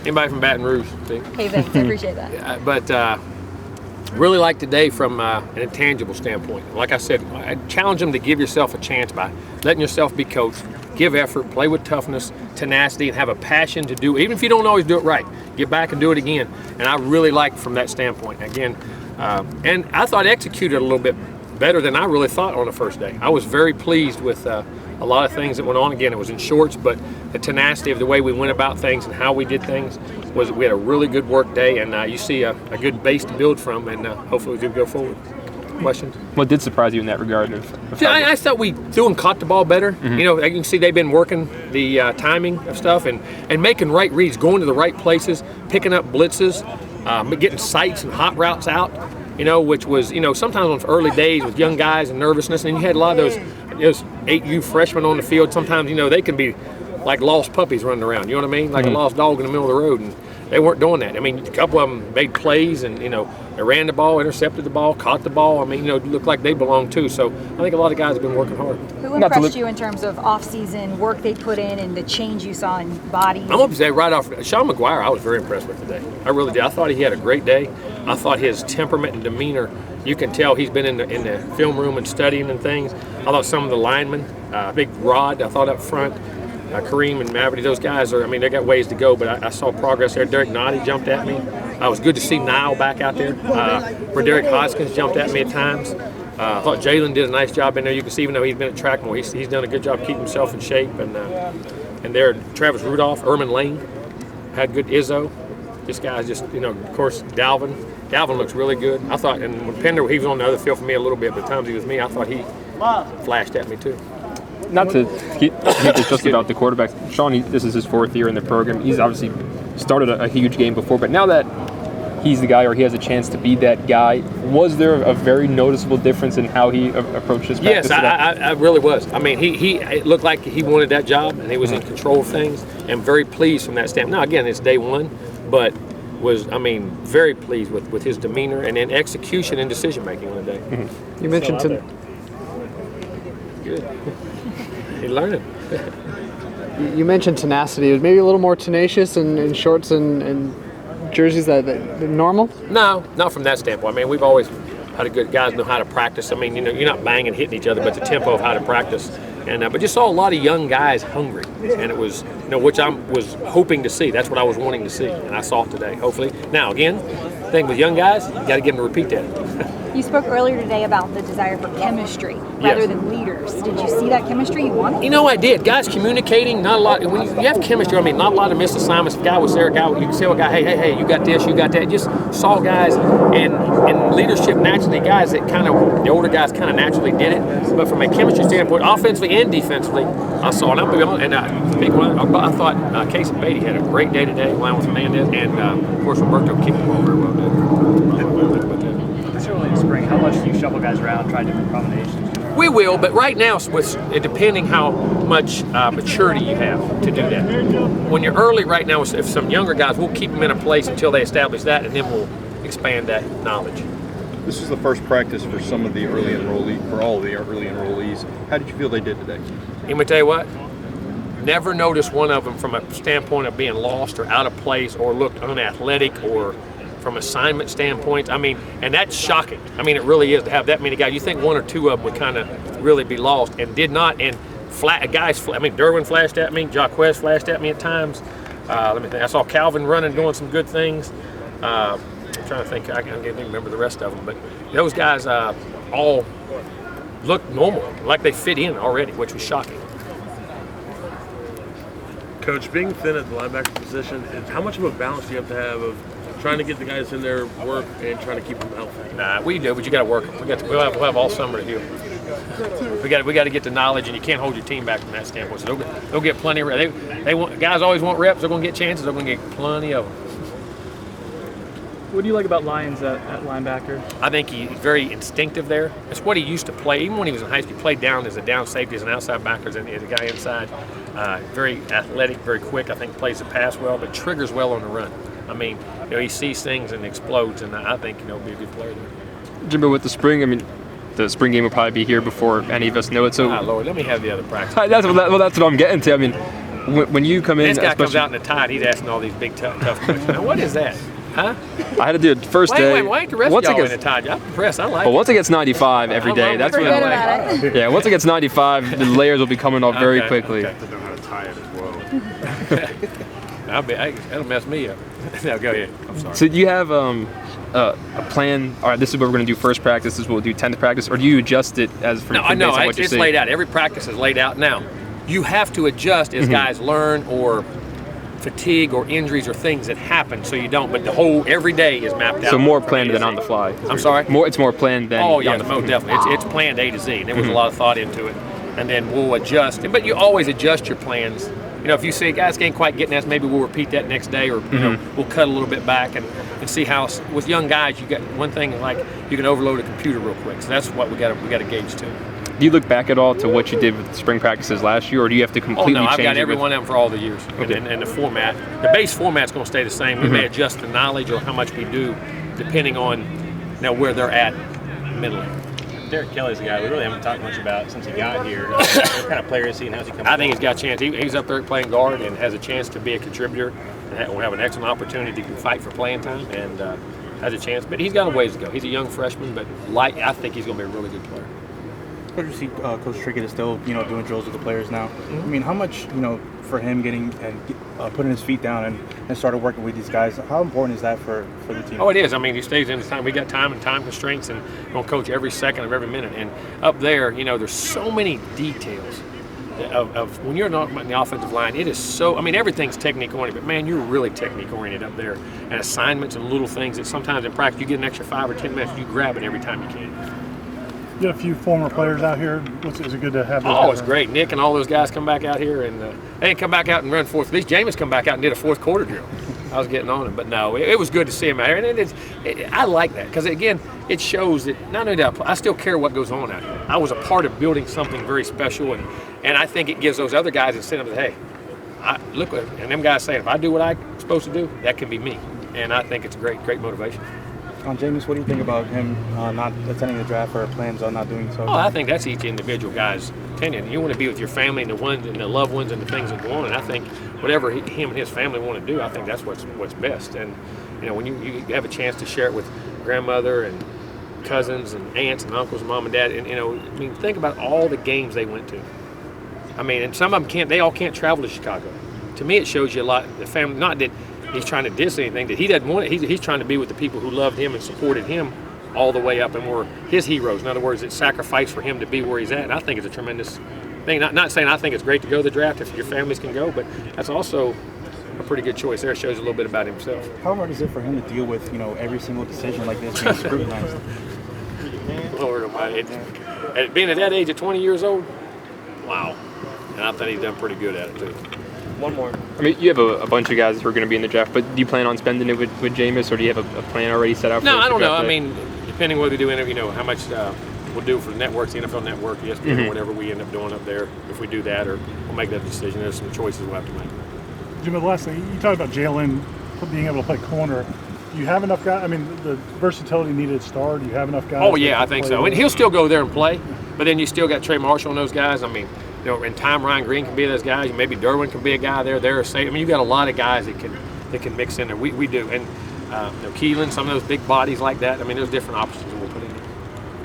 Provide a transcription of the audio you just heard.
Anybody from Baton Rouge? See? Hey, thanks. I appreciate that. But really like today from an intangible standpoint. Like I said, I challenge them to give yourself a chance by letting yourself be coached, give effort, play with toughness, tenacity, and have a passion to do it. Even if you don't always do it right, get back and do it again. And I really like from that standpoint. Again, and I thought executed a little bit better than I really thought on the first day. I was very pleased with a lot of things that went on. Again, it was in shorts, but the tenacity of the way we went about things and how we did things was we had a really good work day, and you see a good base to build from, and hopefully we do go forward. Questions? What did surprise you in that regard? I thought we threw and caught the ball better. Mm-hmm. You know, you can see they've been working the timing of stuff and making right reads, going to the right places, picking up blitzes, getting sights and hot routes out. You know, which was, you know, sometimes on early days with young guys and nervousness, and you had a lot of those 8U freshmen on the field. Sometimes, you know, they can be like lost puppies running around. You know what I mean? Like a lost dog in the middle of the road, and they weren't doing that. I mean, a couple of them made plays, and, you know, they ran the ball, intercepted the ball, caught the ball. I mean, you know, it looked like they belonged too. So I think a lot of guys have been working hard. Who impressed you in terms of off-season work they put in and the change you saw in bodies? I'm going to say right off, Sean McGuire, I was very impressed with today. I really did. I thought he had a great day. I thought his temperament and demeanor, you can tell he's been in the film room and studying and things. I thought some of the linemen, Big Rod, I thought up front, Kareem and Maverick, those guys are, I mean, they got ways to go, but I saw progress there. Derek Noddy jumped at me. It was good to see Nile back out there. Derek Hoskins jumped at me at times. I thought Jalen did a nice job in there. You can see, even though he's been at track more, he's done a good job keeping himself in shape. And there, Travis Rudolph, Erman Lane had good Izzo. This guy's just, you know, of course, Dalvin. Dalvin looks really good. I thought, and when Pender, he was on the other field for me a little bit, but the times he was me, I thought he flashed at me too. Not to keep this just about the quarterbacks. Sean, this is his 4th year in the program. He's obviously started a huge game before, but now that he's the guy, or he has a chance to be that guy, was there a very noticeable difference in how he approached his practice? Yes, I really was. I mean, it looked like he wanted that job, and he was in control of things, and very pleased from that standpoint. Now, again, it's day one, but was, I mean, very pleased with his demeanor and then execution and decision-making on the day. Mm-hmm. You mentioned Good. He's learning. You mentioned tenacity. It was maybe a little more tenacious in shorts and jerseys that normal? No, not from that standpoint. I mean, we've always had a good guys know how to practice. I mean, you know, you're not banging, hitting each other, but the tempo of how to practice. And but just saw a lot of young guys hungry, and it was, you know, which I was hoping to see. That's what I was wanting to see, and I saw it today. Hopefully, now again, the thing with young guys, you got to get them to repeat that. You spoke earlier today about the desire for chemistry rather than leaders. Did you see that chemistry you wanted? You know, I did. Guys communicating, not a lot. When you have chemistry, I mean, not a lot of missed assignments. If a guy was there, you can say, a guy, hey, you got this, you got that. Just saw guys, and leadership naturally, guys that kind of, the older guys kind of naturally did it. But from a chemistry standpoint, offensively and defensively, I saw it. And I thought Casey Beatty had a great day today, along with Fernandez, and of course, Roberto kicked the ball very well. Certainly in spring, how much do you shuffle guys around, try different combinations? We will, but right now, with depending how much maturity you have to do that. When you're early right now, if some younger guys, we'll keep them in a place until they establish that, and then we'll expand that knowledge. This is the first practice for some of the early enrollees, for all of the early enrollees. How did you feel they did today? I'm going to tell you what, never noticed one of them from a standpoint of being lost or out of place or looked unathletic or from assignment standpoints. I mean, and that's shocking. I mean, it really is to have that many guys. You think one or two of them would kind of really be lost, and did not. And I mean, Derwin flashed at me, Jaquez flashed at me at times. Let me think. I saw Calvin running, doing some good things. I'm trying to think. I can't even remember the rest of them, but those guys all looked normal, like they fit in already, which was shocking. Coach, being thin at the linebacker position, how much of a balance do you have to have of trying to get the guys in their work and trying to keep them healthy? Nah, we do, but you got to work. We'll have all summer to do. We got to get the knowledge, and you can't hold your team back from that standpoint. So they'll get plenty of. They want, guys always want reps. They're going to get chances. They're going to get plenty of them. What do you like about Lyons at linebacker? I think he's very instinctive there. It's what he used to play. Even when he was in high school, he played down as a down safety, as an outside backer, as a guy inside. Very athletic, very quick. I think plays the pass well, but triggers well on the run. I mean, you know, he sees things and explodes, and I think, you know, he'll be a good player there. Jimbo, with the spring, I mean, the spring game will probably be here before any of us know it. So, Lord, let me have the other practice. That's what I'm getting to. I mean, when you come in, This guy comes especially- out in the tide. He's asking all these big, tough questions. Now, what is that? Huh? I had to do it first day. Why ain't the rest of once it y'all in gets, the tide? I'm impressed. I like well, it. once it gets 95 every day, that's when. Forget about it. Yeah, once it gets 95, the layers will be coming off very Okay, quickly. okay. To know how to tie it as well. That'll mess me up. No, go ahead. I'm sorry. So do you have a plan? All right, this is what we're going to do first practice. This is what we'll do 10th practice, or do you adjust it as for No, based on what you it's see? laid out. Every practice is laid out. Now, you have to adjust as guys learn or fatigue or injuries or things that happen, so you don't. But the whole every day is mapped out. So more from planned A to than on Z. the fly. I'm sorry? It's more planned than Oh on yeah, the most definitely. It's planned A to Z. There was a lot of thought into it, and then we'll adjust. But you always adjust your plans. You know, if you see guys ain't quite getting that, maybe we'll repeat that next day, or you know, we'll cut a little bit back and see how. With young guys, you got one thing like you can overload a computer real quick. So that's what we got to gauge to. Do you look back at all to what you did with the spring practices last year, or do you have to Oh completely no, I've change got it every with- one of them for all the years, Okay. and the format. The base format's going to stay the same. We may adjust the knowledge or how much we do, depending on where they're at mentally. Derek Kelly's a guy we really haven't talked much about since he got here. What kind of player is he and how's he coming? I think he's got a chance. He's up there playing guard and has a chance to be a contributor. And will have an excellent opportunity to fight for playing time and has a chance. But he's got a ways to go. He's a young freshman, but I think he's going to be a really good player. Coach, you see Coach Trickett is still, doing drills with the players now. I mean, how much, for him getting and putting his feet down and started working with these guys, how important is that for the team? Oh, it is. I mean, he stays in his time. We got time and time constraints, and we're going to coach every second of every minute. And up there, there's so many details of when you're not in the offensive line. It is so. I mean, everything's technique oriented, but man, you're really technique oriented up there. And assignments and little things that sometimes in practice you get an extra 5 or 10 minutes. You grab it every time you can. You got a few former players out here. Is it good to have those Oh, guys it's around? great. Nick and all those guys come back out here, and they didn't come back out and run fourth. At least Jameis come back out and did a fourth quarter drill. I was getting on him, but no, it was good to see him out here, and I like that because again, it shows that not only that I still care what goes on out here. I was a part of building something very special, and I think it gives those other guys incentive that hey, look, and them guys saying if I do what I'm supposed to do, that can be me, and I think it's a great motivation. On Jameis, what do you think about him not attending the draft or plans on not doing so? Oh, I think that's each individual guy's opinion. You want to be with your family and the ones and the loved ones and the things that go on. And I think whatever him and his family want to do, I think that's what's best. And when you have a chance to share it with grandmother and cousins and aunts and uncles, mom and dad, and think about all the games they went to. I mean, and some of them can't. They all can't travel to Chicago. To me, it shows you a lot. The family, not that he's trying to diss anything, that he doesn't want it. He's trying to be with the people who loved him and supported him all the way up and were his heroes. In other words, it's sacrifice for him to be where he's at. And I think it's a tremendous thing. Not saying I think it's great to go to the draft if your families can go, but that's also a pretty good choice there. It shows a little bit about himself. How hard is it for him to deal with, every single decision like this being scrutinized? Lord Almighty. Being at that age of 20 years old, wow. And I think he's done pretty good at it, too. One more. I mean, you have a bunch of guys who are going to be in the draft, but do you plan on spending it with Jameis, or do you have a plan already set out? No, I don't know. draft I day? mean, depending what we do, how much we'll do for the networks, the NFL Network, ESPN, or whatever we end up doing up there. If we do that, or we'll make that decision. There's some choices we'll have to make. Jimbo, the last thing, you talked about Jalen being able to play corner. Do you have enough guys? I mean, the versatility needed at star. Do you have enough guys? Oh, yeah, I think play so. there? And he'll still go there and play, but then you still got Trey Marshall and those guys. I mean, in time, Ryan Green can be those guys. Maybe Derwin can be a guy there. I mean, you got a lot of guys that can mix in there. We do. And Keelan, some of those big bodies like that. I mean, there's different options